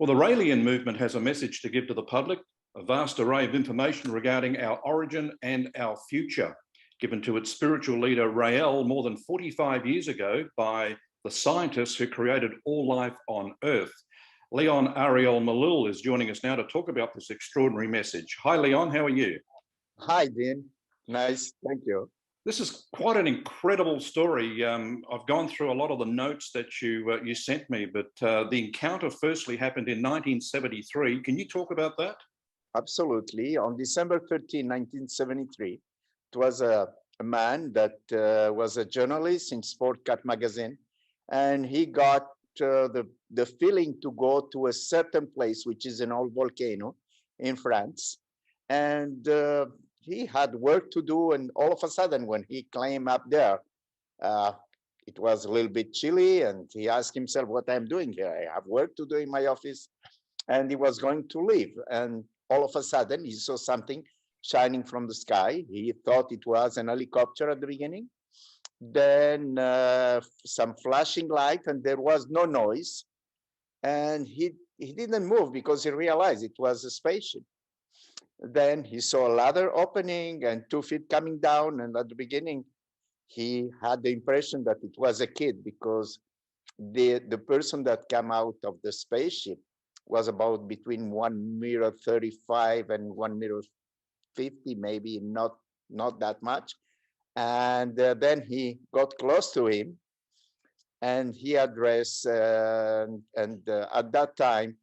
Well, the Raelian Movement has a message to give to the public, a vast array of information regarding our origin and our future, given to its spiritual leader Rael more than 45 years ago by the scientists who created all life on Earth. Leon Ariel Mellul is joining us now to talk about this extraordinary message. Hi, Leon, how are you? Hi, Dean. Nice, thank you. This is quite an incredible story. I've gone through a lot of the notes that you sent me, but the encounter firstly happened in 1973. Can you talk about that? Absolutely. On December 13, 1973, it was a man that was a journalist in Sport Cat magazine, and he got the feeling to go to a certain place, which is an old volcano in France. And he had work to do, and all of a sudden, when he climbed up there, it was a little bit chilly, and he asked himself, what I'm doing here? I have work to do in my office, and he was going to leave. And all of a sudden, he saw something shining from the sky. He thought it was an helicopter at the beginning. Then some flashing light, and there was no noise. And he didn't move because he realized it was a spaceship. Then he saw a ladder opening and 2 feet coming down. And at the beginning, he had the impression that it was a kid because the person that came out of the spaceship was about between 1.35 meters and 1.50 meters, maybe not that much. And then he got close to him and he addressed, at that time,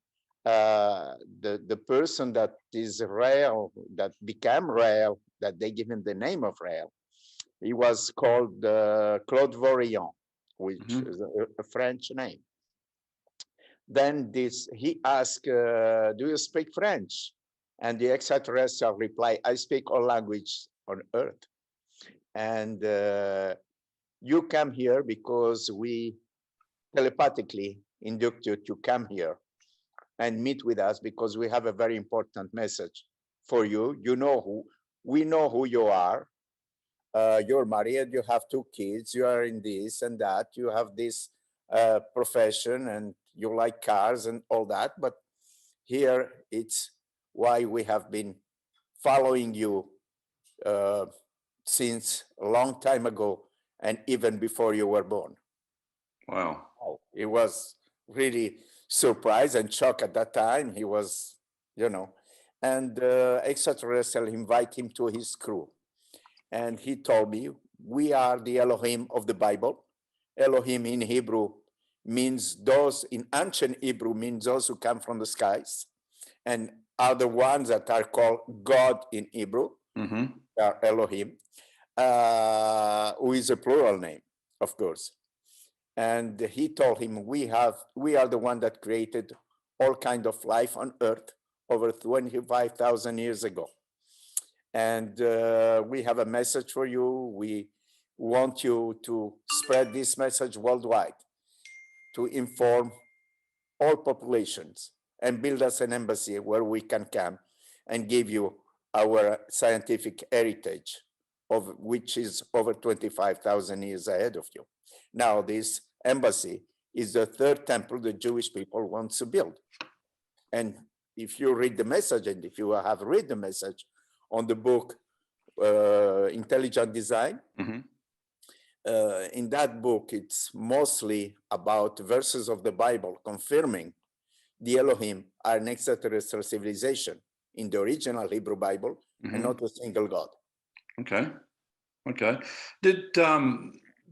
the person that is Rael, that became Rael, that they give him the name of Rael, he was called Claude Vorillon, which is a French name. Then he asked, do you speak French? And the extraterrestrial replied, I speak all languages on Earth. And you come here because we telepathically induct you to come here and meet with us because we have a very important message for you. We know who you are. You're married, you have 2 kids, you are in this and that, you have this profession and you like cars and all that. But here it's why we have been following you since a long time ago and even before you were born. Wow. He was really surprised and shocked at that time. He was, and extraterrestrial invite him to his crew. And he told me, we are the Elohim of the Bible. Elohim in Hebrew means those, in ancient Hebrew, means those who come from the skies, and are the ones that are called God in Hebrew, are Elohim, who is a plural name, of course. And he told him, we are the one that created all kind of life on Earth over 25,000 years ago. And we have a message for you. We want you to spread this message worldwide, to inform all populations and build us an embassy where we can come and give you our scientific heritage, of which is over 25,000 years ahead of you. Now, this embassy is the 3rd temple the Jewish people want to build. And if you read the message, and if you have read the message on the book, Intelligent Design, in that book, it's mostly about verses of the Bible confirming the Elohim are an extraterrestrial civilization in the original Hebrew Bible and not a single God. Okay.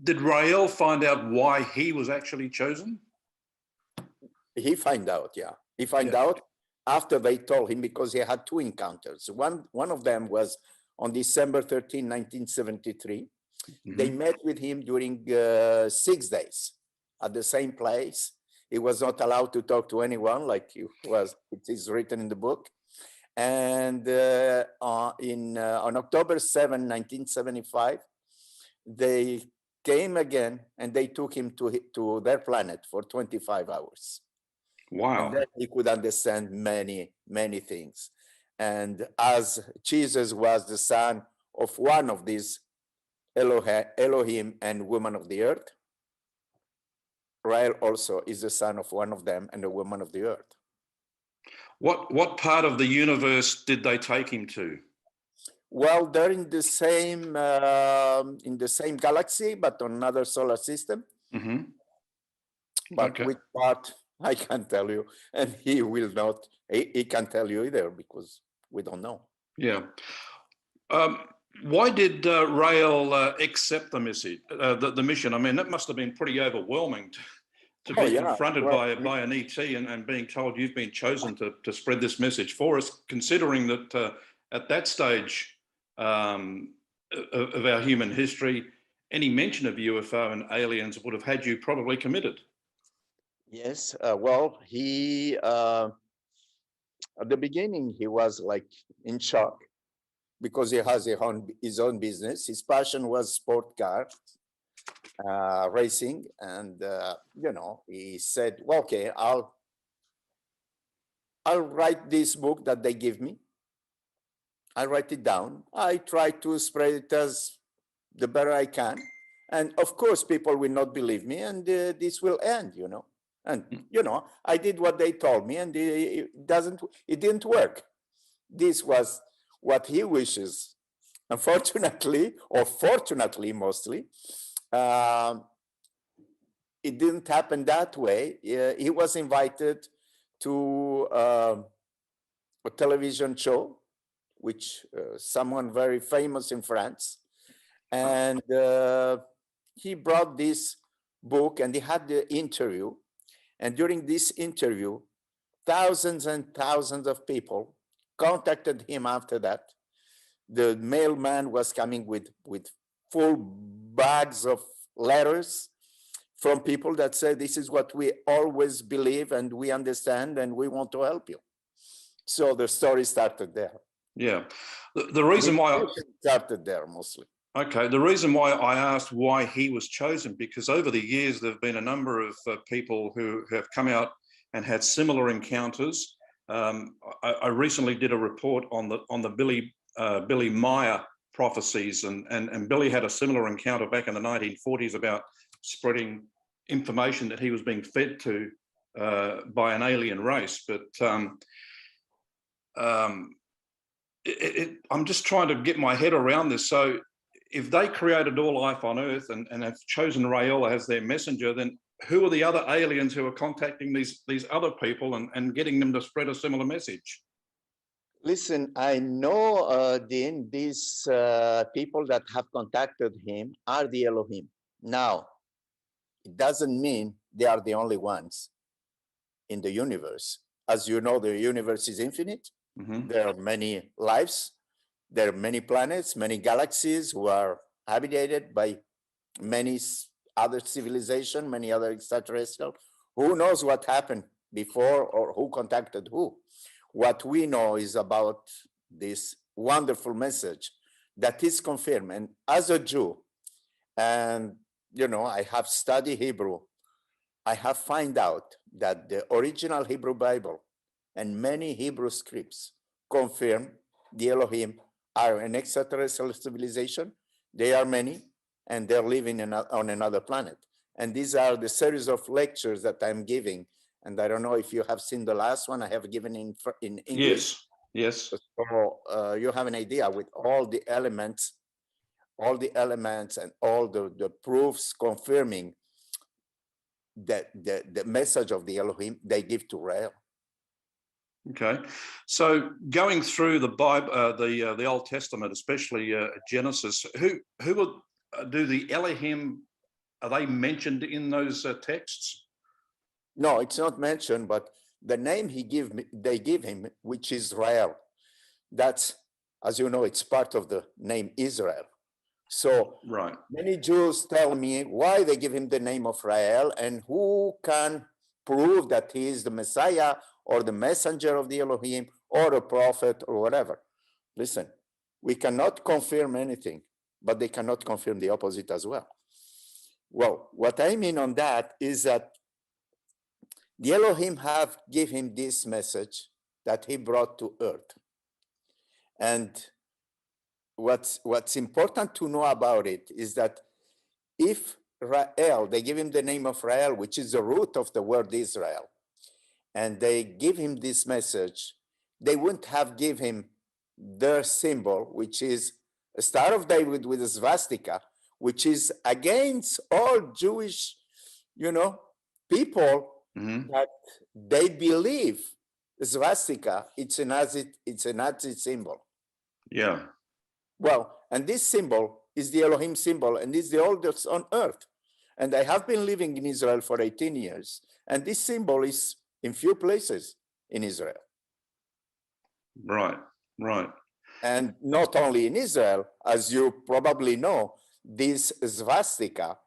Did Rael find out why he was actually chosen? He find out, yeah. He find out after they told him, because he had 2 encounters. One of them was on December 13, 1973. They met with him during 6 days at the same place. He was not allowed to talk to anyone, like it is written in the book. And on October 7, 1975, they came again and they took him to their planet for 25 hours. Wow. And then he could understand many, many things. And as Jesus was the son of one of these Elohim and women of the earth, Rael also is the son of one of them and a woman of the earth. What part of the universe did they take him to? Well, they're in the same galaxy, but on another solar system. Mm-hmm. But Okay. which part, I can't tell you, and he will not. He can't tell you either because we don't know. Yeah. Why did Rael accept the message, the mission? I mean, that must have been pretty overwhelming to be confronted by an ET and being told you've been chosen to spread this message for us, considering that at that stage of our human history, any mention of UFO and aliens would have had you probably committed. Yes, well, he at the beginning he was like in shock because he has his own business. His passion was sport car racing, and you know, he said, "Well, okay, I'll write this book that they give me. I write it down. I try to spread it as the better I can, and of course, people will not believe me, and this will end, you know." And you know, I did what they told me, and it didn't work. This was what he wishes. Unfortunately, or fortunately, mostly, it didn't happen that way. He was invited to a television show, which someone very famous in France, and he brought this book, and he had the interview. And during this interview, thousands and thousands of people contacted him after that. The mailman was coming with full bags of letters from people that said, "This is what we always believe and we understand and we want to help you." So the story started there. Yeah. The reason why started there mostly. Okay, the reason why I asked why he was chosen, because over the years there have been a number of people who have come out and had similar encounters. I recently did a report on the Billy Meyer prophecies, and Billy had a similar encounter back in the 1940s about spreading information that he was being fed to by an alien race. But I'm just trying to get my head around this. So if they created all life on Earth and have chosen Rael as their messenger, then who are the other aliens who are contacting these other people and getting them to spread a similar message? Listen, I know, Dean, these people that have contacted him are the Elohim. Now, it doesn't mean they are the only ones in the universe. As you know, the universe is infinite. Mm-hmm. There are many lives. There are many planets, many galaxies who are habitated by many other civilizations, many other extraterrestrials. Who knows what happened before or who contacted who? What we know is about this wonderful message that is confirmed. And as a Jew, and you know, I have studied Hebrew, I have found out that the original Hebrew Bible and many Hebrew scripts confirm the Elohim are an extraterrestrial civilization. They are many, and they're living on another planet. And these are the series of lectures that I'm giving. And I don't know if you have seen the last one I have given in English. Yes. So you have an idea with all the elements and all the proofs confirming that the message of the Elohim they give to Rael. Okay, so going through the Bible, the Old Testament, especially Genesis, who do the Elohim? Are they mentioned in those texts? No, it's not mentioned, but the name they give him, which is Rael. That's, as you know, it's part of the name Israel. So right. Many Jews tell me why they give him the name of Rael, and who can prove that he is the Messiah or the messenger of the Elohim or a prophet or whatever. Listen, we cannot confirm anything, but they cannot confirm the opposite as well. Well, what I mean on that is that the Elohim have give him this message that he brought to earth. And what's important to know about it is that if Rael, they give him the name of Rael, which is the root of the word Israel. and they give him this message, they wouldn't have given him their symbol, which is a Star of David with a swastika, which is against all Jewish, people that they believe swastika, it's a Nazi symbol. Yeah. Well, and this symbol is the Elohim symbol, and it's the oldest on earth. And I have been living in Israel for 18 years, and this symbol is in few places in Israel. Right. And not only in Israel, as you probably know, this swastika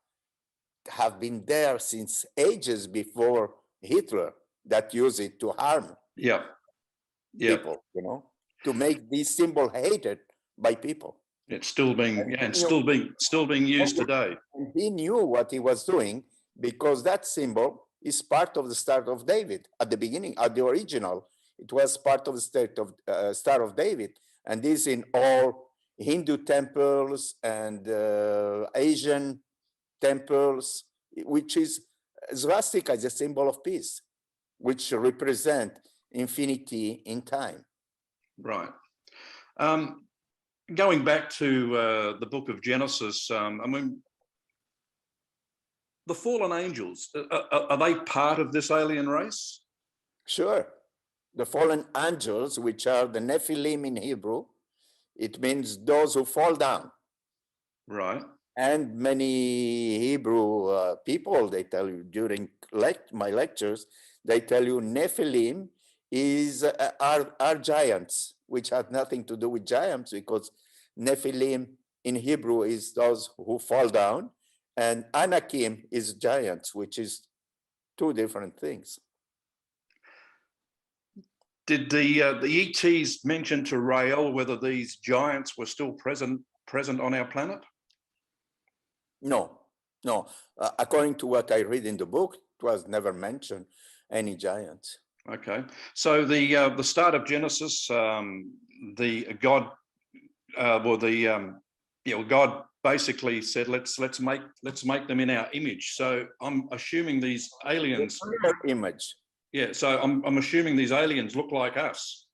have been there since ages before Hitler, that used it to harm people, to make this symbol hated by people. It's still being still being used today. And he knew what he was doing, because that symbol is part of the Star of David at the beginning, at the original. It was part of the Star of David, and this in all Hindu temples and Asian temples, which is swastika is a symbol of peace, which represent infinity in time. Right. Going back to the book of Genesis, I mean, the fallen angels, are they part of this alien race? Sure. The fallen angels, which are the Nephilim in Hebrew, it means those who fall down. Right. And many Hebrew people, they tell you during my lectures, they tell you Nephilim are giants, which have nothing to do with giants, because Nephilim in Hebrew is those who fall down, and Anakim is giants, which is two different things. Did the ETs mention to Rael whether these giants were still present on our planet? No. According to what I read in the book, it was never mentioned any giants. Okay, so the start of Genesis, God basically said, let's make them in our image. So I'm assuming these aliens. Their image. Yeah, so I'm assuming these aliens look like us.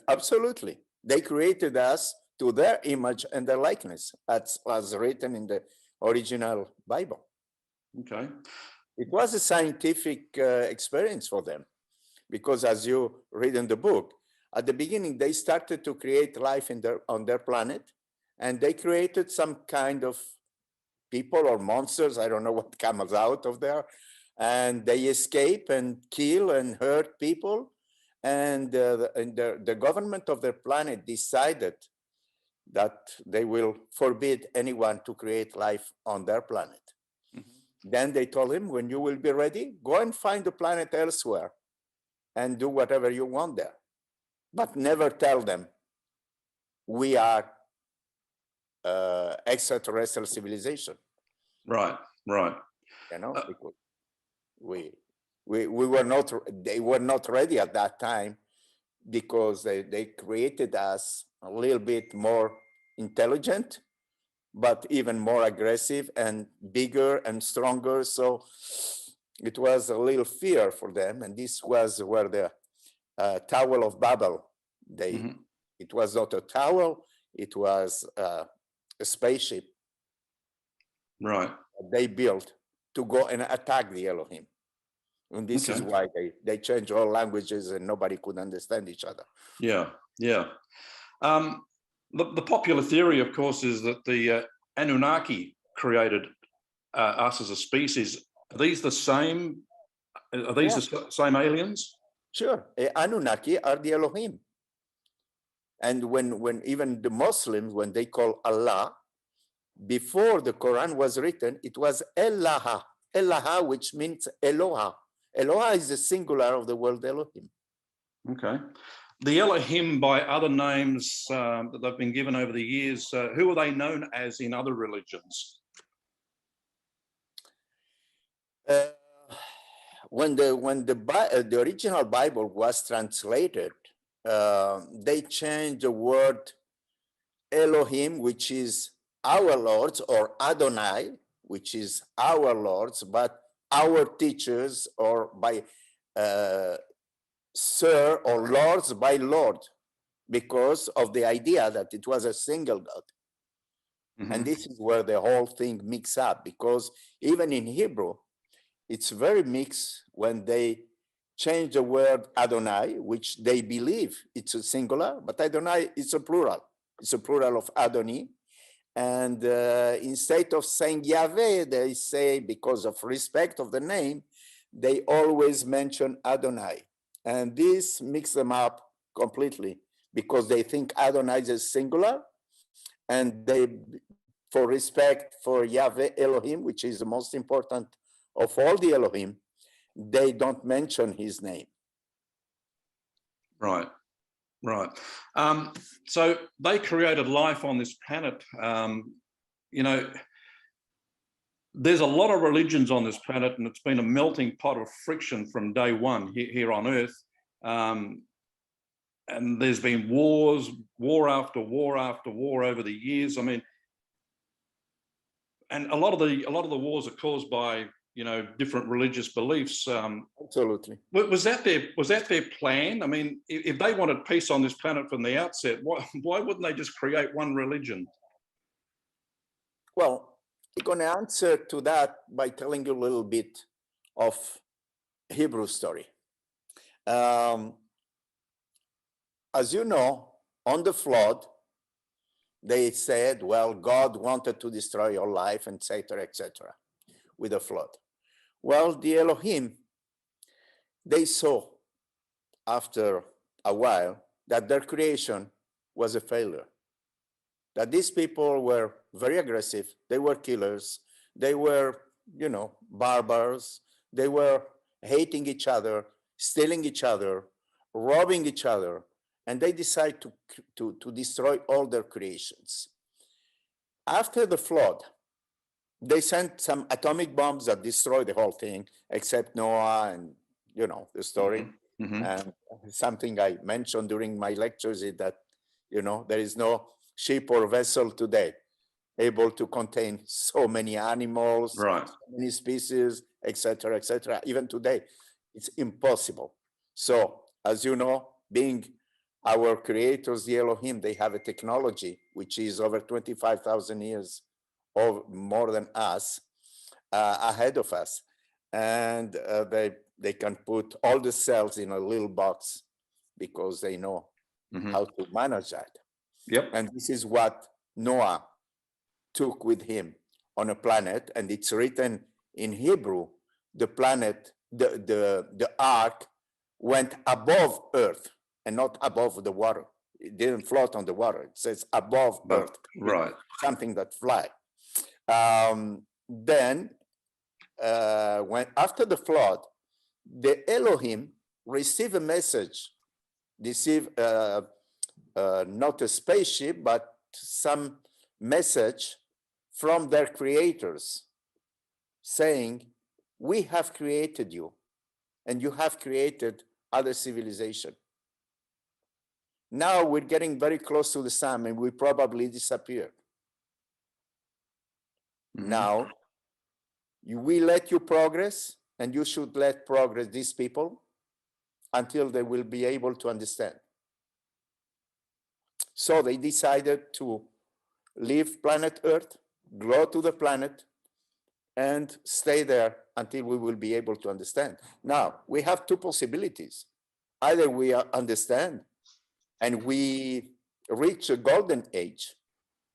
Absolutely, they created us to their image and their likeness, as was written in the original Bible. Okay. It was a scientific experience for them, because as you read in the book, at the beginning, they started to create life on their planet, and they created some kind of people or monsters, I don't know what comes out of there, and they escape and kill and hurt people, and the government of their planet decided that they will forbid anyone to create life on their planet. Then they told him, when you will be ready, go and find a planet elsewhere and do whatever you want there. But never tell them we are extraterrestrial civilization. Right. Because we were not, they were not ready at that time, because they created us a little bit more intelligent, but even more aggressive and bigger and stronger. So it was a little fear for them. And this was where the Tower of Babel, it was not a tower, it was a spaceship. Right. They built to go and attack the Elohim. And this is why they changed all languages and nobody could understand each other. Yeah. The popular theory, of course, is that the Anunnaki created us as a species. Are these the same? Are these the same aliens? Sure. Anunnaki are the Elohim. And when even the Muslims, when they call Allah, before the Quran was written, it was Ellaha. Ellaha, which means Eloha. Eloha is the singular of the word Elohim. Okay. The Elohim, by other names that they've been given over the years, who are they known as in other religions? When the original Bible was translated, they changed the word Elohim, which is our Lords, or Adonai, which is our Lords, but our teachers, or by sir or lords by Lord, because of the idea that it was a single God. And this is where the whole thing mix up, because even in Hebrew, it's very mixed when they change the word Adonai, which they believe it's a singular, but Adonai is a plural. It's a plural of Adoni. And instead of saying Yahweh, they say, because of respect of the name, they always mention Adonai. And this mixes them up completely, because they think Adonai is singular, and they, for respect for Yahweh Elohim, which is the most important of all the Elohim, they don't mention his name. Right, right. So they created life on this planet. You know, there's a lot of religions on this planet, and it's been a melting pot of friction from day one here on Earth. And there's been wars, war after war after war over the years. I mean, and a lot of the wars are caused by, you know, different religious beliefs. Absolutely. Was that their plan? I mean, if they wanted peace on this planet from the outset, why wouldn't they just create one religion? Well, I'm going to answer to that by telling you a little bit of Hebrew story. As you know, on the flood, they said, well, God wanted to destroy your life, etc., with the flood. Well, the Elohim, they saw after a while that their creation was a failure, that these people were very aggressive, they were killers, they were, you know, barbars, they were hating each other, stealing each other, robbing each other, and they decided to destroy all their creations. After the flood, they sent some atomic bombs that destroyed the whole thing, except Noah, and you know the story. And something I mentioned during my lectures is that, you know, there is no ship or vessel today able to contain so many animals, right, so many species, etc., etc. Even today, it's impossible. So, as you know, being our creators, the Elohim, they have a technology which is over 25,000 years or more than us, ahead of us. And they can put all the cells in a little box because they know how to manage that. Yep. And this is what Noah took with him on a planet. And it's written in Hebrew, the planet, the ark went above earth and not above the water. It didn't float on the water. It says above earth. Right. Something that fly. Then, when after the flood, the Elohim received a message, not a spaceship, but some message from their creators saying, we have created you and you have created other civilization. Now we're getting very close to the sun and we probably disappear. Now, we let you progress, and you should let progress these people until they will be able to understand. So they decided to leave planet Earth, grow to the planet, and stay there until we will be able to understand. Now, we have two possibilities. Either we understand and we reach a golden age,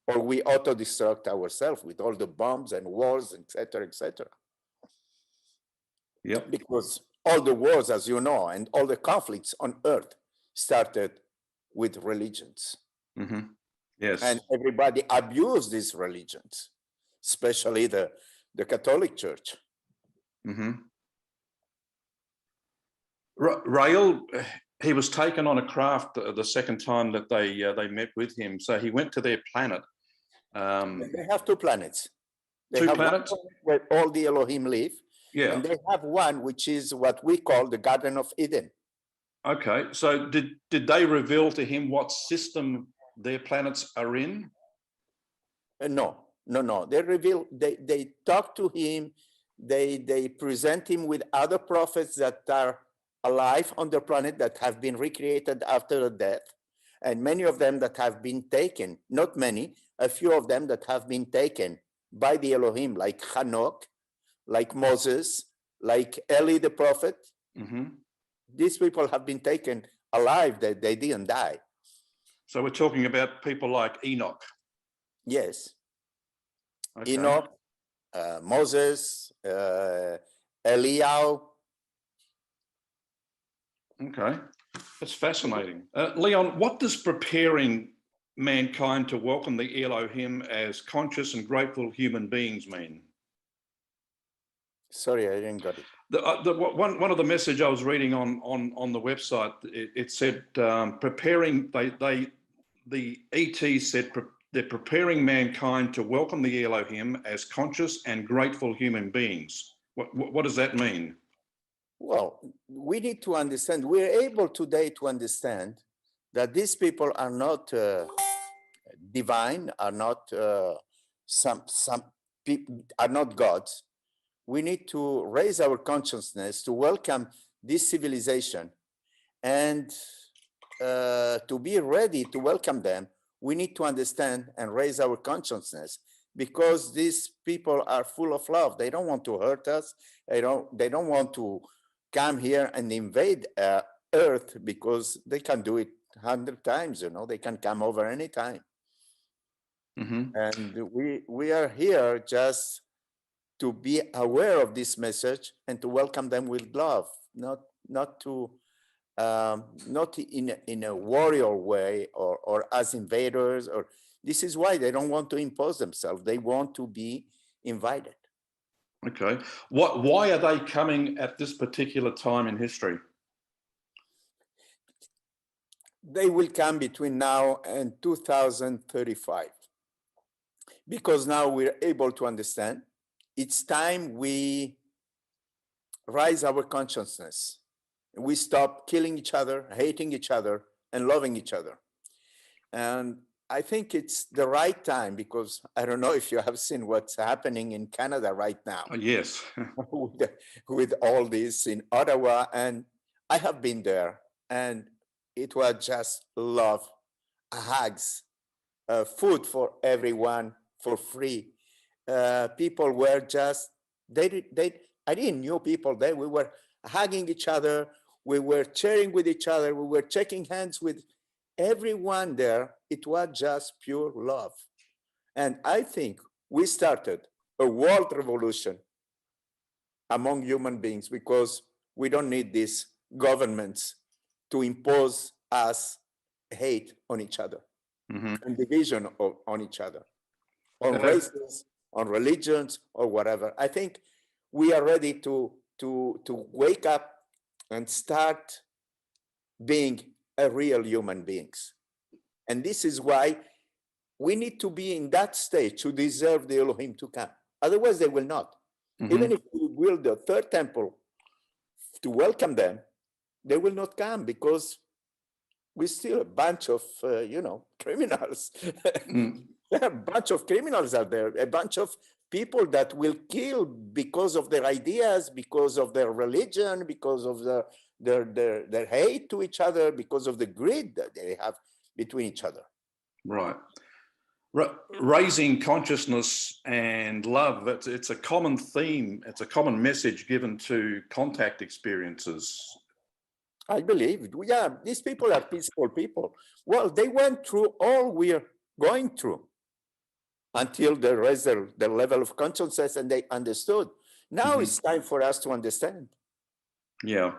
or we auto-destruct ourselves with all the bombs and wars, etc., etc. Yep. Because all the wars, as you know, and all the conflicts on Earth started with religions. Yes. And everybody abused these religions, especially the Catholic Church. Rael, he was taken on a craft the second time that they met with him. So he went to their planet. They have two planets. They two have planets? one planet where all the Elohim live. Yeah. And they have one which is what we call the Garden of Eden. Okay. So did they reveal to him what system their planets are in? No. They reveal, they talk to him, they present him with other prophets that are alive on the planet that have been recreated after death, and many of them that have been taken, not many, a few of them that have been taken by the Elohim, like Hanok, like Moses, like Eli the prophet. These people have been taken alive, that they didn't die. So we're talking about people like Enoch. Yes. Okay. Enoch, Moses, Eliyahu. Okay, that's fascinating. Leon, what does preparing mankind to welcome the Elohim as conscious and grateful human beings mean? Sorry, I didn't get it. One of the message I was reading on the website, it said preparing. The ET said they're preparing mankind to welcome the Elohim as conscious and grateful human beings. What does that mean? Well, we need to understand. We're able today to understand that these people are not divine, are not some people are not gods. We need to raise our consciousness to welcome this civilization, and to be ready to welcome them, we need to understand and raise our consciousness, because these people are full of love. They don't want to hurt us. They don't want to come here and invade Earth, because they can do it 100 times. They can come over anytime. And we are here just to be aware of this message and to welcome them with love, not in a warrior way or as invaders. Or this is why they don't want to impose themselves. They want to be invited. Okay. Why are they coming at this particular time in history? They will come between now and 2035, because now we're able to understand. It's time we raise our consciousness. We stop killing each other, hating each other, and loving each other. And I think it's the right time, because I don't know if you have seen what's happening in Canada right now. Yes. with all this in Ottawa. And I have been there, and it was just love, hugs, food for everyone for free. People were just, I didn't know people there. We were hugging each other. We were cheering with each other. We were shaking hands with everyone there. It was just pure love. And I think we started a world revolution among human beings, because we don't need these governments to impose us hate on each other and division on each other, on races, on religions, or whatever. I think we are ready to wake up and start being a real human beings. And this is why we need to be in that stage to deserve the Elohim to come. Otherwise, they will not. Even if we build a third temple to welcome them, they will not come, because we're still a bunch of, criminals. There are a bunch of criminals out there, a bunch of people that will kill because of their ideas, because of their religion, because of their hate to each other, because of the greed that they have between each other. Right. Raising consciousness and love, it's a common theme, it's a common message given to contact experiences. I believe, yeah, these people are peaceful people. Well, they went through all we're going through until they raised their level of consciousness and they understood. Now it's time for us to understand. Yeah.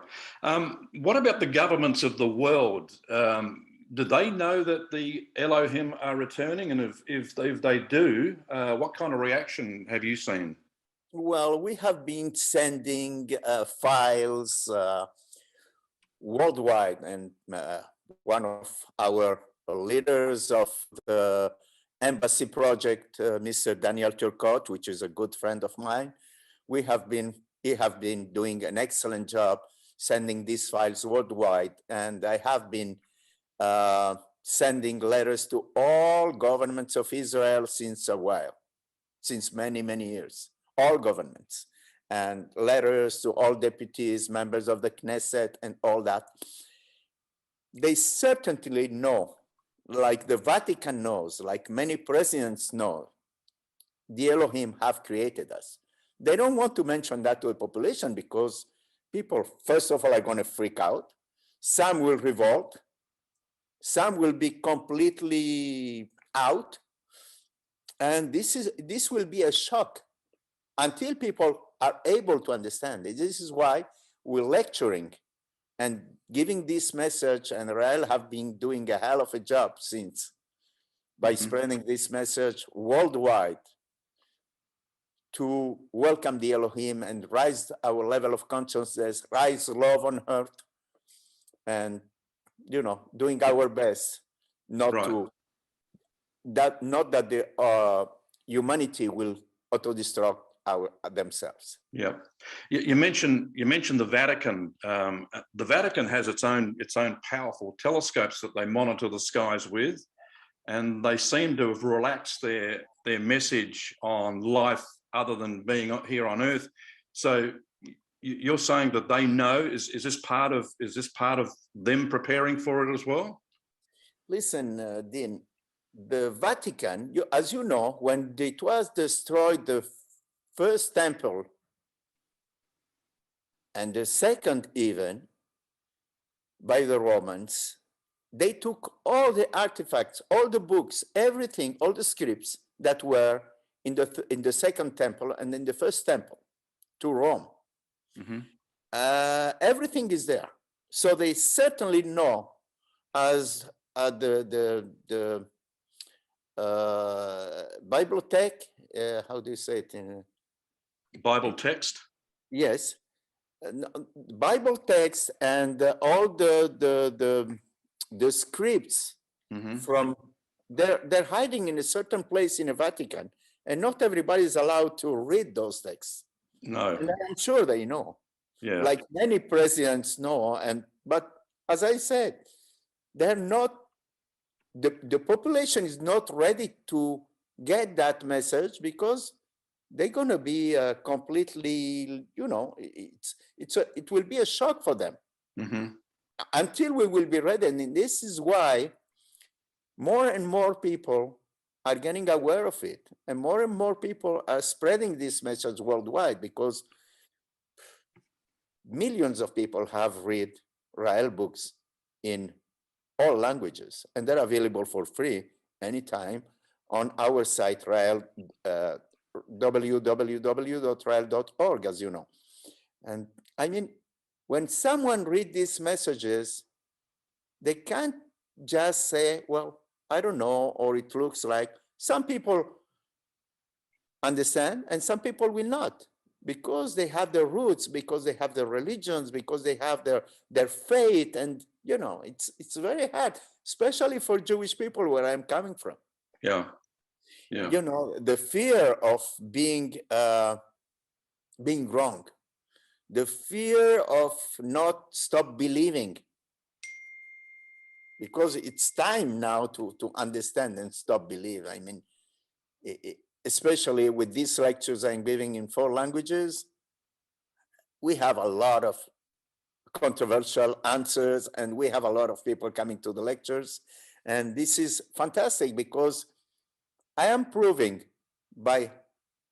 What about the governments of the world? Do they know that the Elohim are returning? And if they do, what kind of reaction have you seen? Well, we have been sending files worldwide, and one of our leaders of the embassy project, Mr. Daniel Turcotte, which is a good friend of mine, he have been doing an excellent job sending these files worldwide. And I have been sending letters to all governments of Israel since a while, since many, many years, all governments. and letters to all deputies, members of the Knesset, and all that. They certainly know, like the Vatican knows, like many presidents know, the Elohim have created us. They don't want to mention that to the population because people, first of all, are going to freak out. Some will revolt. Some will be completely out. And this will be a shock until people are able to understand it. This is why we're lecturing and giving this message, and Rael have been doing a hell of a job since by spreading this message worldwide to welcome the Elohim and raise our level of consciousness, raise love on earth, and doing our best not that the humanity will auto-destruct themselves. Yeah, you mentioned the Vatican. The Vatican has its own powerful telescopes that they monitor the skies with, and they seem to have relaxed their message on life other than being here on Earth. So you're saying that they know? Is this part of them preparing for it as well? Listen, Dean, the Vatican, as you know, when it was destroyed, the first temple and the second even by the Romans, they took all the artifacts, all the books, everything, all the scripts that were in the second temple and in the first temple to Rome. Everything is there. So they certainly know, as the Bibliothèque, how do you say it in Bible text? Yes, Bible text and all the scripts from they're hiding in a certain place in the Vatican, and not everybody is allowed to read those texts. No, and I'm sure they know. Yeah, like many presidents know, but as I said, they're not. The population is not ready to get that message because they're going to be completely, it will be a shock for them until we will be ready. And this is why more and more people are getting aware of it, and more people are spreading this message worldwide, because millions of people have read Rael books in all languages, and they're available for free anytime on our site, Rael, www.rael.org, as you know. And I mean, when someone reads these messages, they can't just say, well, I don't know, or it looks like. Some people understand and some people will not, because they have their roots, because they have their religions, because they have their faith. And it's very hard, especially for Jewish people where I'm coming from. Yeah. The fear of being wrong, the fear of not stop believing, because it's time now to understand and stop believing. I mean, especially with these lectures I'm giving in 4 languages, we have a lot of controversial answers, and we have a lot of people coming to the lectures. And this is fantastic, because I am proving by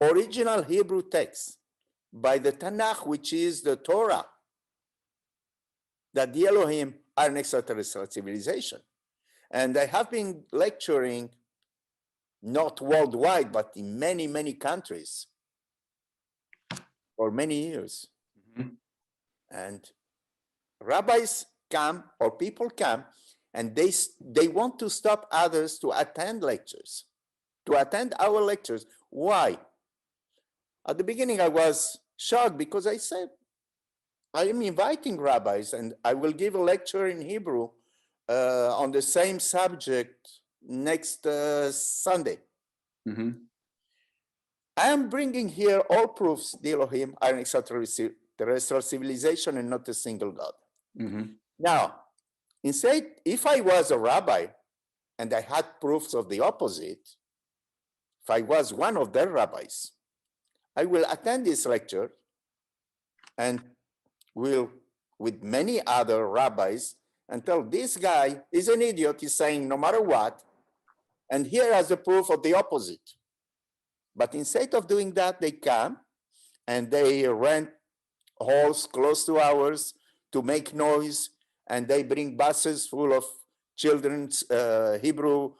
original Hebrew text, by the Tanakh, which is the Torah, that the Elohim are an extraterrestrial civilization. And I have been lecturing not worldwide, but in many, many countries for many years. And rabbis come, or people come, and they want to stop others to attend lectures, to attend our lectures. Why? At the beginning, I was shocked, because I said, I am inviting rabbis, and I will give a lecture in Hebrew on the same subject next Sunday. I am bringing here all proofs the Elohim are an extraterrestrial civilization and not a single God. Now, instead, if I was a rabbi and I had proofs of the opposite, if I was one of their rabbis, I will attend this lecture and will with many other rabbis and tell this guy is an idiot, he's saying no matter what, and here is the proof of the opposite. But instead of doing that, they come and they rent halls close to ours to make noise, and they bring buses full of children's Hebrew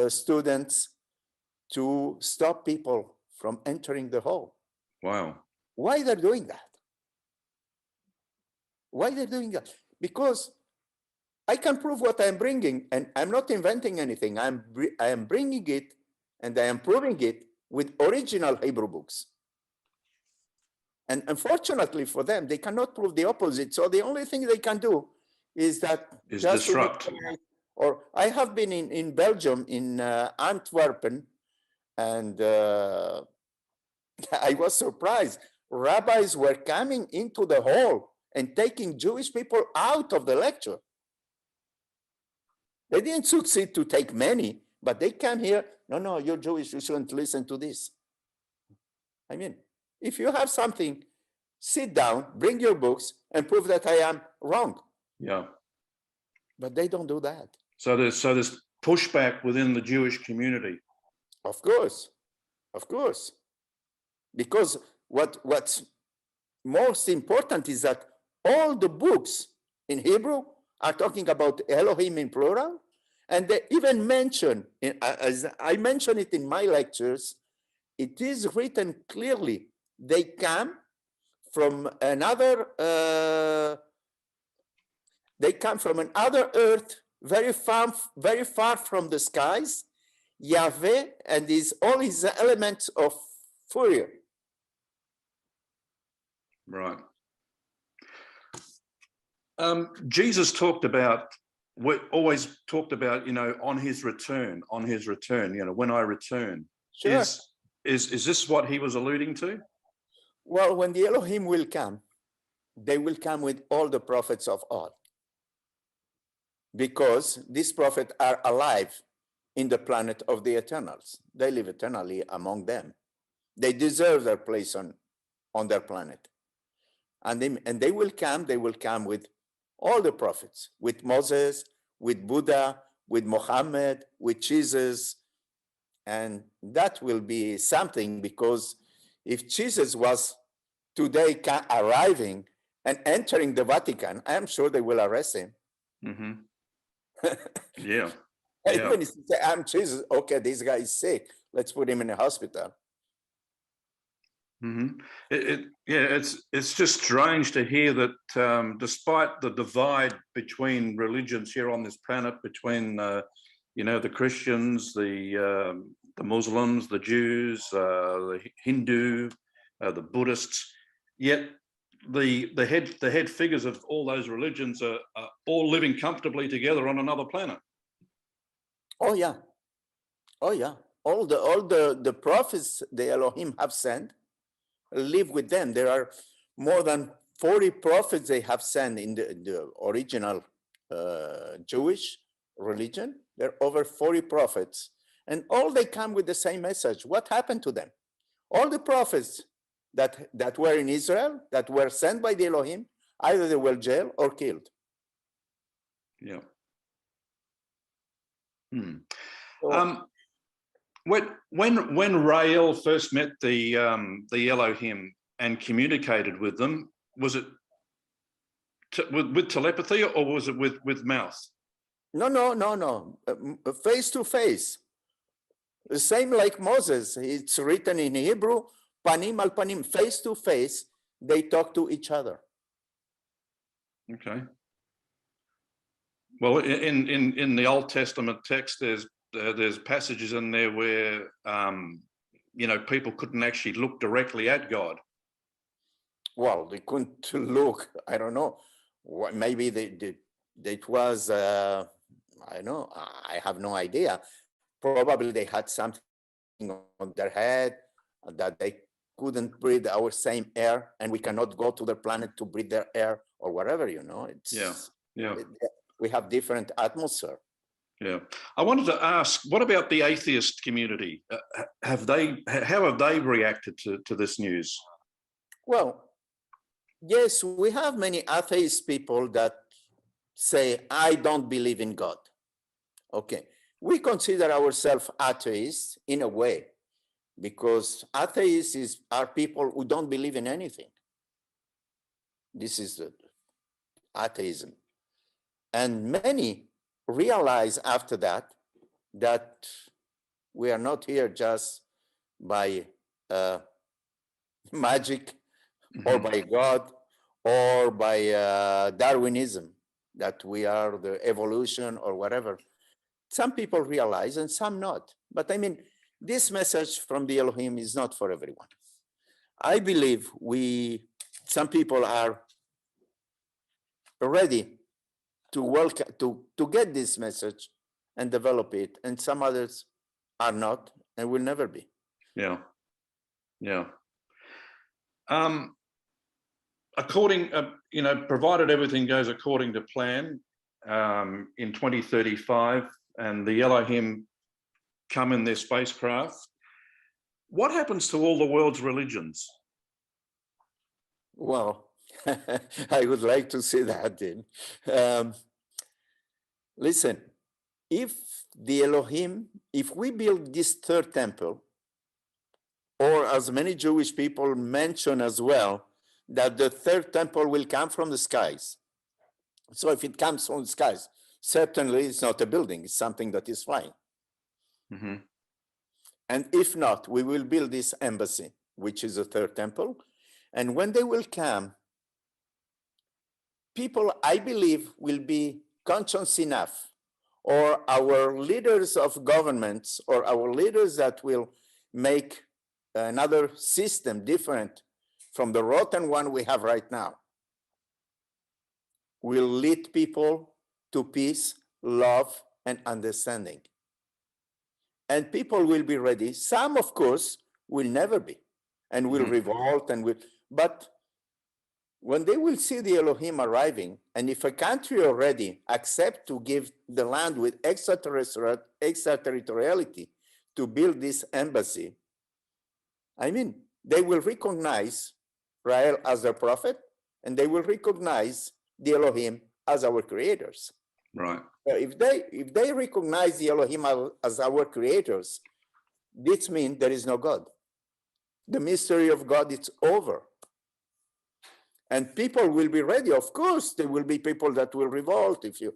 students to stop people from entering the hall. Wow. Why they're doing that? Why they're doing that? Because I can prove what I'm bringing, and I'm not inventing anything. I am bringing it, and I am proving it with original Hebrew books. And unfortunately for them, they cannot prove the opposite. So the only thing they can do is that just disrupt. Or I have been in Belgium, in Antwerpen, and I was surprised. Rabbis were coming into the hall and taking Jewish people out of the lecture. They didn't succeed to take many, but they came here. No, you're Jewish, you shouldn't listen to this. I mean, if you have something, sit down, bring your books, and prove that I am wrong. Yeah. But they don't do that. So there's pushback within the Jewish community. Of course. Because what's most important is that all the books in Hebrew are talking about Elohim in plural, and they even mention, as I mention it in my lectures, it is written clearly, they come from another earth, very far from the skies, Yahweh and all his elements of fire. Right. Jesus always talked about, on his return, when I return. Sure. Is this what he was alluding to? Well, when the Elohim will come, they will come with all the prophets of old, because these prophets are alive in the planet of the eternals. They live eternally among them. They deserve their place on their planet. And they will come with all the prophets, with Moses, with Buddha, with Muhammad, with Jesus. And that will be something, because if Jesus was today arriving and entering the Vatican, I'm sure they will arrest him. Mm-hmm. Yeah. Even if you say, I'm Jesus, okay, this guy is sick, let's put him in a hospital. Mm-hmm. It's just strange to hear that despite the divide between religions here on this planet, between the Christians, the Muslims, the Jews, the Hindu, the Buddhists, yet the head figures of all those religions are all living comfortably together on another planet. Oh yeah. All the prophets the Elohim have sent live with them. There are more than 40 prophets they have sent in the original Jewish religion. There are over 40 prophets, and all they come with the same message. What happened to them? All the prophets that were in Israel, that were sent by the Elohim, either they were jailed or killed. Yeah. So, when Rael first met the Elohim and communicated with them, was it with telepathy, or was it with mouth? No. Face to face. The same like Moses. It's written in Hebrew, panim al panim, face to face. They talk to each other. Okay. Well, in the Old Testament text, there's passages in there where people couldn't actually look directly at God. Well, they couldn't look. I don't know. Maybe it was. I don't know. I have no idea. Probably they had something on their head that they couldn't breathe our same air, and we cannot go to their planet to breathe their air or whatever. It's we have different atmosphere. Yeah, I wanted to ask, what about the atheist community? How have they reacted to this news? Well, yes, we have many atheist people that say, I don't believe in God. Okay, we consider ourselves atheists in a way, because atheists are people who don't believe in anything. This is atheism. And many realize after that we are not here just by magic or by God or by Darwinism, that we are the evolution or whatever. Some people realize and some not. But I mean, this message from the Elohim is not for everyone. I believe some people are ready to welcome, to get this message and develop it, and some others are not and will never be. Yeah, yeah. Provided everything goes according to plan, in 2035, and the Elohim come in their spacecraft, what happens to all the world's religions? Well, I would like to see that, Dean. Listen, if the Elohim, if we build this third temple, or as many Jewish people mention as well, that the third temple will come from the skies. So if it comes from the skies, certainly it's not a building, it's something that is flying. Mm-hmm. And if not, we will build this embassy, which is a third temple. And when they will come, people, I believe, will be conscious enough, or our leaders of governments, or our leaders that will make another system different from the rotten one we have right now, will lead people to peace, love, and understanding. And people will be ready. Some, of course, will never be, and will revolt, and will, but when they will see the Elohim arriving, and if a country already accept to give the land with extraterritoriality to build this embassy, I mean, they will recognize Rael as their prophet, and they will recognize the Elohim as our creators. Right. If they recognize the Elohim as our creators, this means there is no God. The mystery of God is over. And people will be ready. Of course, there will be people that will revolt. If you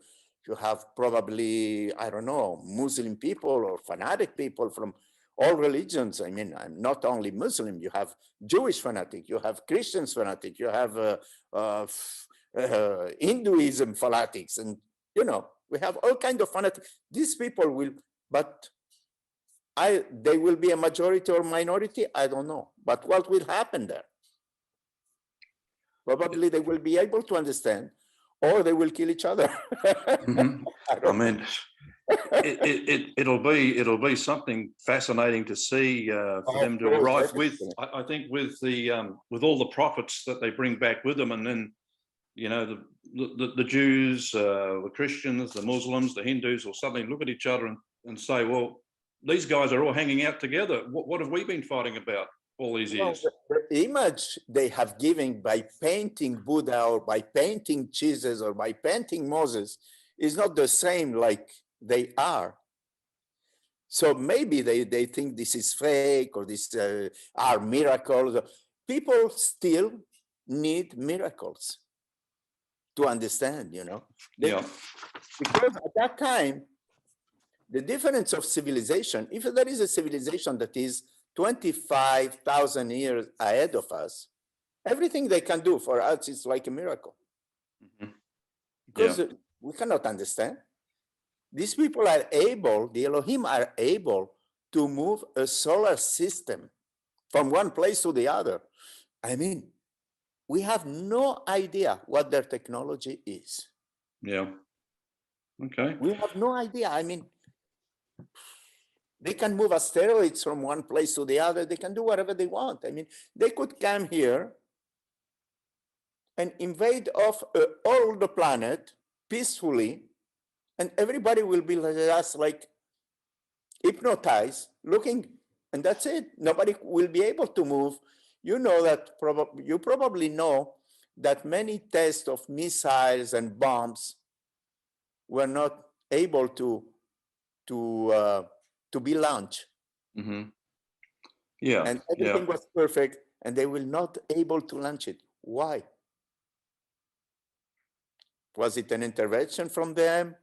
have probably, I don't know, Muslim people or fanatic people from all religions. I mean, I'm not only Muslim. You have Jewish fanatic, you have Christians fanatic, you have Hinduism fanatics, and we have all kinds of fanatics. These people will, but they will be a majority or minority. I don't know. But what will happen there? Probably they will be able to understand, or they will kill each other. Mm-hmm. I mean, it'll be something fascinating to see for them to arrive with. I think with all the prophets that they bring back with them, and then the Jews, the Christians, the Muslims, the Hindus, or something, look at each other and say, well, these guys are all hanging out together. What have we been fighting about all these years? The image they have given by painting Buddha or by painting Jesus or by painting Moses is not the same like they are. So maybe they think this is fake, or this are miracles. People still need miracles to understand, Yeah. Because at that time, the difference of civilization, if there is a civilization that is 25,000 years ahead of us, everything they can do for us is like a miracle. Mm-hmm. Because we cannot understand. These people are able, the Elohim are able to move a solar system from one place to the other. I mean, we have no idea what their technology is. Yeah. Okay. We have no idea. I mean, they can move asteroids from one place to the other. They can do whatever they want. I mean, they could come here and invade off all the planet peacefully, and everybody will be just like hypnotized, looking, and that's it. Nobody will be able to move. You know that you probably know that many tests of missiles and bombs were not able to be launched. Mm-hmm. Yeah. And everything was perfect, and they were not able to launch it. Why? Was it an intervention from them?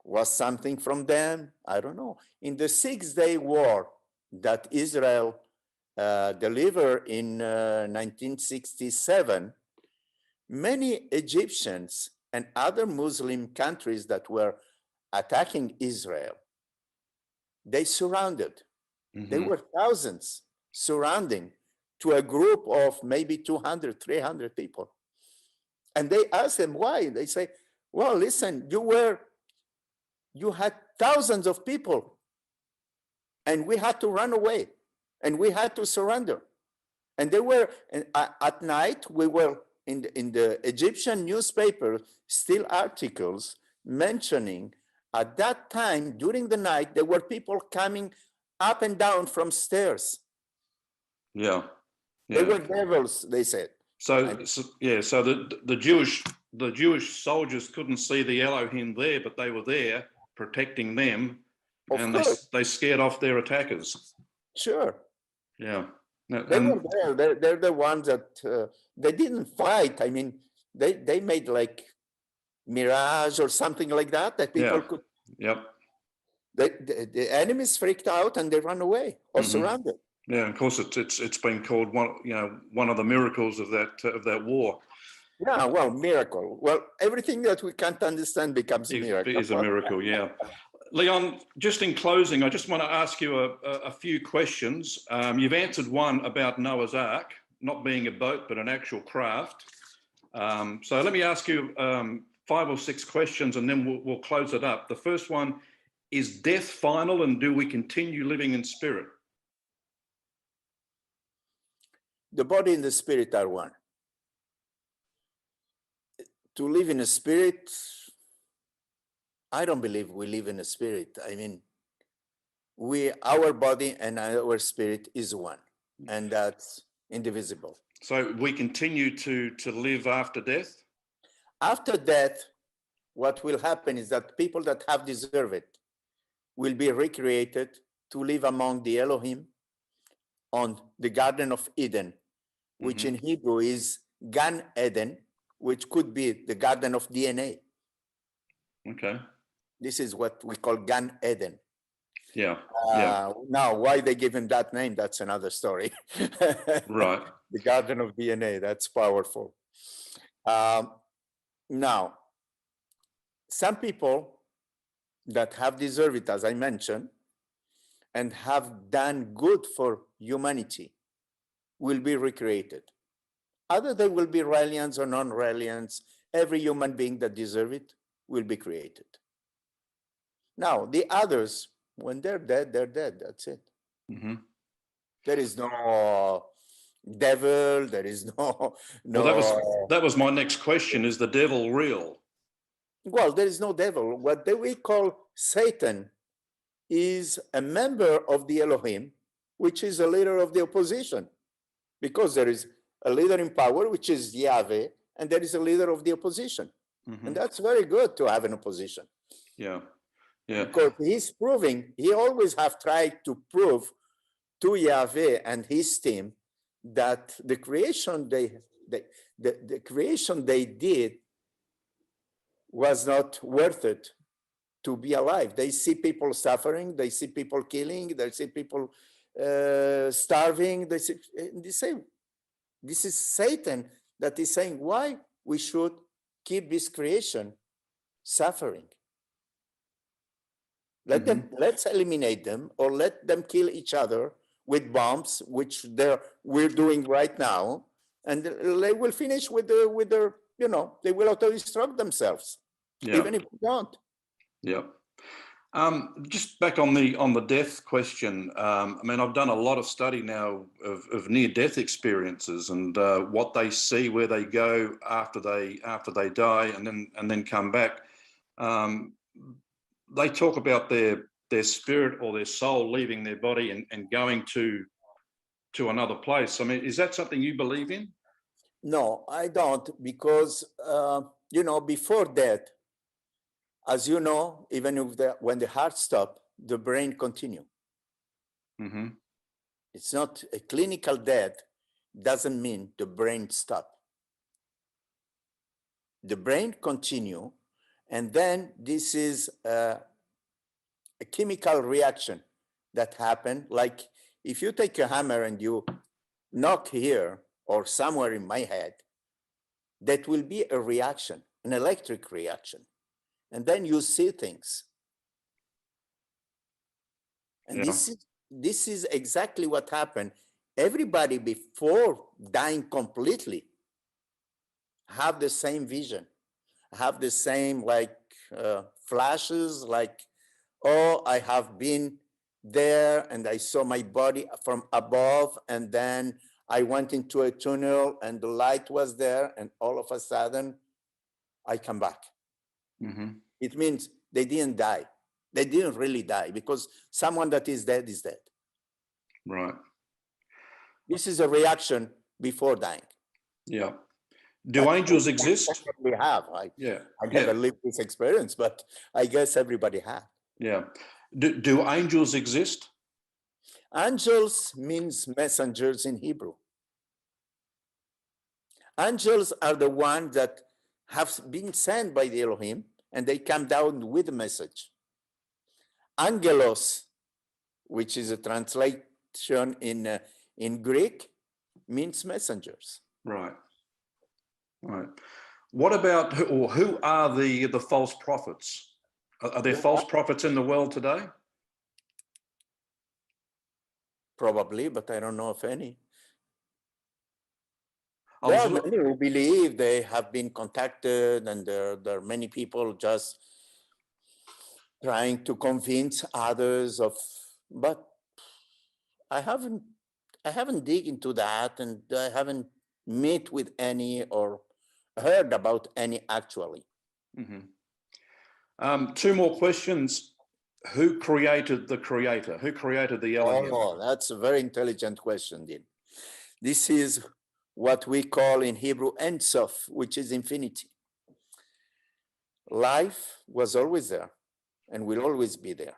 Was something from them? I don't know. In the 6-day war that Israel delivered in 1967, many Egyptians and other Muslim countries that were attacking Israel, they surrounded. Mm-hmm. There were thousands surrounding to a group of maybe 200, 300 people. And they asked them why. They say, well, listen, you had thousands of people, and we had to run away, and we had to surrender. And they were, at night, we were in the Egyptian newspaper, still articles mentioning at that time, during the night, there were people coming up and down from stairs. Yeah. They were devils, they said. So the Jewish soldiers couldn't see the Elohim there, but they were there protecting them, and they scared off their attackers. Sure. Yeah. They were there. They're the ones that they didn't fight. I mean, they made like mirage or something like that people could. Yep. The enemies freaked out and they ran away or surrounded. Yeah, of course, it's been called one of the miracles of that war. Yeah, well, miracle. Well, everything that we can't understand becomes a miracle. It is a miracle, yeah. Leon, just in closing, I just want to ask you a few questions. You've answered one about Noah's Ark, not being a boat, but an actual craft. So let me ask you 5 or 6 questions, and then we'll close it up. The first one, is death final, and do we continue living in spirit? The body and the spirit are one. To live in a spirit, I don't believe we live in a spirit. I mean, our body and our spirit is one, and that's indivisible. So we continue to live after death? After death, what will happen is that people that have deserved it will be recreated to live among the Elohim on the Garden of Eden, which in Hebrew is Gan Eden, which could be the Garden of DNA. Okay. This is what we call Gan Eden. Yeah. Now, why they give him that name, that's another story. Right. The Garden of DNA, that's powerful. Now, some people that have deserved it, as I mentioned, and have done good for humanity will be recreated. Either they will be Raelians or non-Raelians. Every human being that deserves it will be created. Now, the others, when they're dead, that's it. There is no devil, there is no... Well, that was my next question. Is the devil real? Well, there is no devil. What we call Satan is a member of the Elohim, which is a leader of the opposition. Because there is a leader in power, which is Yahweh, and there is a leader of the opposition. And that's very good to have an opposition. Yeah. Because he's proving, he always have tried to prove to Yahweh and his team that the creation the creation they did was not worth it to be alive. They see people suffering, they see people killing, they see people starving. They say, this is Satan that is saying why we should keep this creation suffering. Let's eliminate them, or let them kill each other with bombs, which we're doing right now, and they will finish with their, they will auto-destruct themselves, even if we don't. Yeah. Just back on the death question. I mean, I've done a lot of study now of near-death experiences and what they see, where they go after they die, and then come back. They talk about their spirit or their soul leaving their body and going to another place. I mean, is that something you believe in? No, I don't, because, before death, as you know, even if when the heart stops, the brain continue. Mm-hmm. It's not a clinical death, doesn't mean the brain stop. The brain continue, and then this is a chemical reaction that happen. Like if you take a hammer and you knock here or somewhere in my head, that will be a reaction, an electric reaction. And then you see things. And Yeah. this is exactly what happened. Everybody before dying completely have the same vision, have the same flashes, like, oh, I have been there and I saw my body from above, and then I went into a tunnel and the light was there, and all of a sudden I come back. Mm-hmm. It means they didn't die. They didn't really die, because someone that is dead is dead. Right. This is a reaction before dying. Yeah. Do angels exist? We have. I never lived this experience, but I guess everybody has. Yeah. Do angels exist? Angels means messengers in Hebrew. Angels are the ones that have been sent by the Elohim, and they come down with a message. Angelos, which is a translation in Greek, means messengers. Right. Right. What about who are the false prophets? Are there false prophets in the world today? Probably, but I don't know of any. There are many who believe they have been contacted, and there are many people just trying to convince others of, but I haven't dig into that, and I haven't met with any or heard about any actually. Mm-hmm. Two more questions. Who created the creator? Who created the Elohim? Oh, that's a very intelligent question, Dean. This is what we call in Hebrew Ein Sof, which is infinity. Life was always there and will always be there.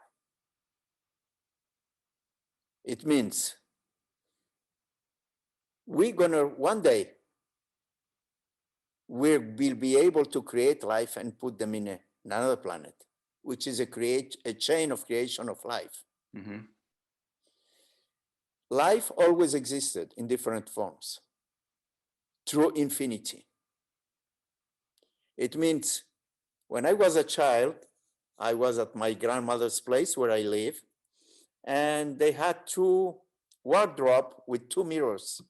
It means we're gonna, one day, we'll be able to create life and put them in another planet, which is a chain of creation of life. Mm-hmm. Life always existed in different forms through infinity. It means when I was a child, I was at my grandmother's place where I live, and they had two wardrobes with two mirrors.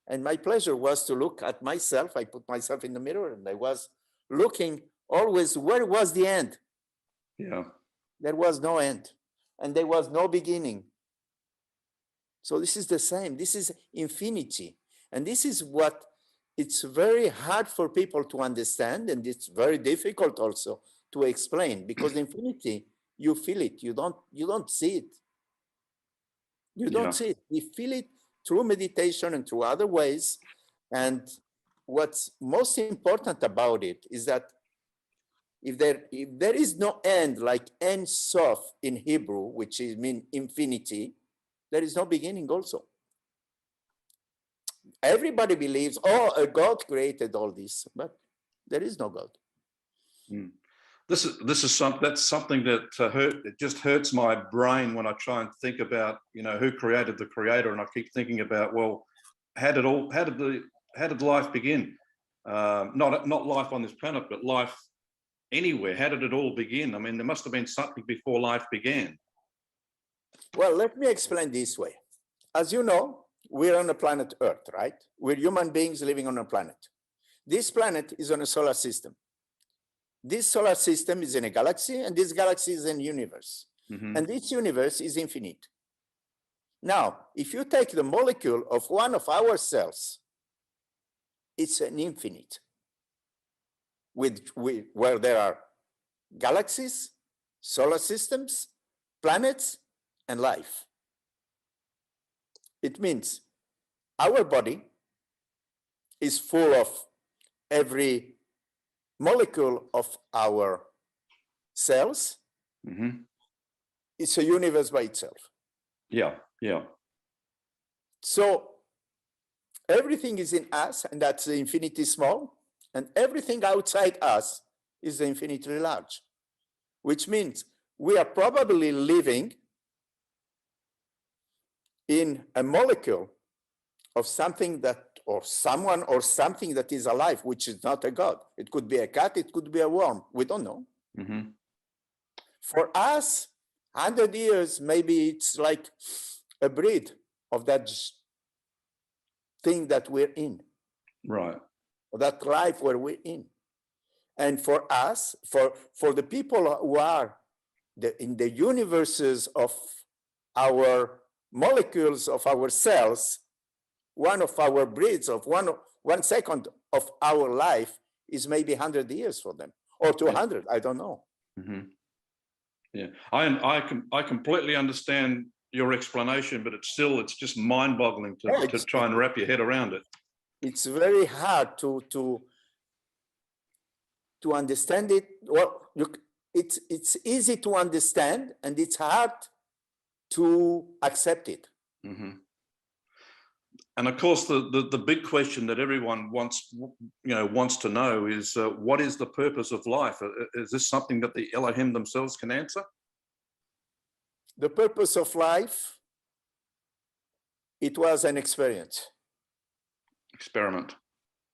And my pleasure was to look at myself. I put myself in the mirror, and I was looking always, where was the end? Yeah. There was no end, and there was no beginning. So this is the same. This is infinity. And this is what it's very hard for people to understand, and it's very difficult also to explain, because infinity, you feel it. You don't see it. You don't see it. You feel it through meditation and through other ways. And what's most important about it is that if there is no end, like Ein Sof in Hebrew, which is mean infinity, there is no beginning also. Everybody believes, oh, a God created all this, but there is no God. Mm. This is something that it just hurts my brain when I try and think about, who created the creator, and I keep thinking about, well, how did life begin? Not life on this planet, but life anywhere. How did it all begin? I mean, there must have been something before life began. Well, let me explain this way. As you know, we're on the planet Earth, right? We're human beings living on a planet. This planet is on a solar system. This solar system is in a galaxy, and this galaxy is in a universe. Mm-hmm. And this universe is infinite. Now, if you take the molecule of one of our cells, it's an infinite, where there are galaxies, solar systems, planets, and life. It means our body is full of every molecule of our cells. Mm-hmm. It's a universe by itself. Yeah, yeah. So everything is in us, and that's the infinity small, and everything outside us is the infinitely large, which means we are probably living in a molecule of something that, or someone, or something that is alive, which is not a God. It could be a cat, it could be a worm. We don't know. Mm-hmm. For us, 100 years, maybe it's like a breed of that thing that we're in. Right. Or that life where we're in. And for us, for the people who are in the universes of our molecules, of our cells, one of our breeds of 1 second of our life is maybe 100 years for them, or 200, I don't know. Mm-hmm. Yeah, I completely understand your explanation, but it's just mind-boggling to try and wrap your head around it. It's very hard to understand it. Well, it's easy to understand, and it's hard to accept it. Mm-hmm. And of course, the big question that everyone wants to know is what is the purpose of life? Is this something that the Elohim themselves can answer? The purpose of life, it was an experience. Experiment.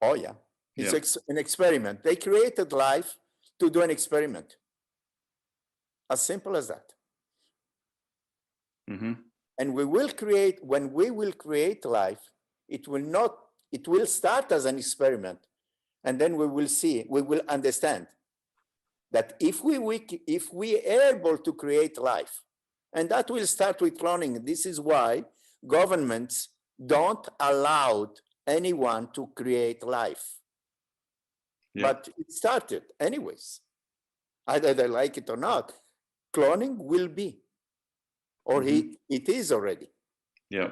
Oh yeah, it's an experiment. They created life to do an experiment. As simple as that. Mm-hmm. And when we will create life, it will start as an experiment. And then we will understand that if we are able to create life, and that will start with cloning. This is why governments don't allow anyone to create life. Yeah. But it started anyways. Either they like it or not, cloning will be, or it is already. Yeah.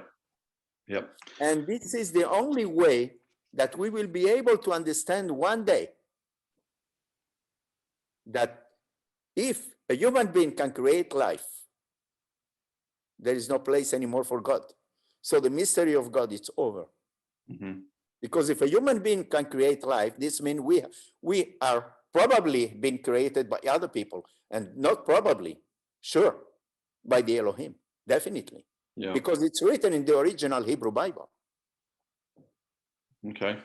Yeah. And this is the only way that we will be able to understand one day that if a human being can create life, there is no place anymore for God. So the mystery of God is over. Mm-hmm. Because if a human being can create life, this means we are probably being created by other people, and not probably, sure, by the Elohim, definitely. Yeah. Because it's written in the original Hebrew Bible. Okay.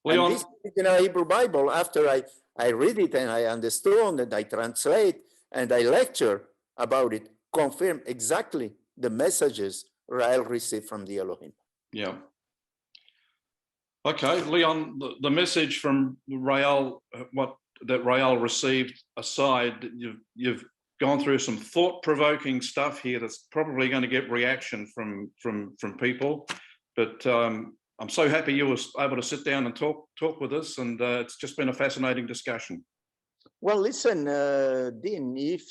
Leon. And this original Hebrew Bible, after I read it and I understand and I translate and I lecture about it, confirm exactly the messages Rael received from the Elohim. Yeah. Okay, Leon, the message from Rael, that Rael received aside, you've gone through some thought-provoking stuff here that's probably going to get reaction from people, but I'm so happy you were able to sit down and talk with us, and it's just been a fascinating discussion. Well, listen, Dean, if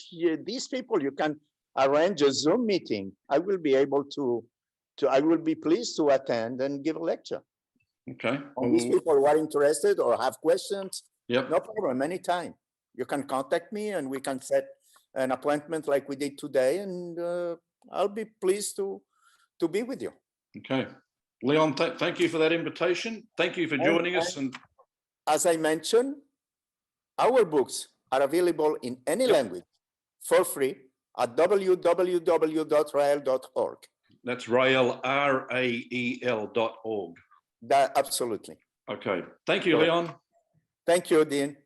these people, you can arrange a Zoom meeting, I will be able I will be pleased to attend and give a lecture. Okay. These people who are interested or have questions, yep. No problem, anytime. You can contact me and we can set an appointment like we did today, and I'll be pleased to be with you. Okay. Leon, thank you for that invitation. Thank you for joining us. And as I mentioned, our books are available in any language for free at www.rael.org. That's Rael, RAEL.org. Absolutely. Okay. Thank you, Leon. Thank you, Dean.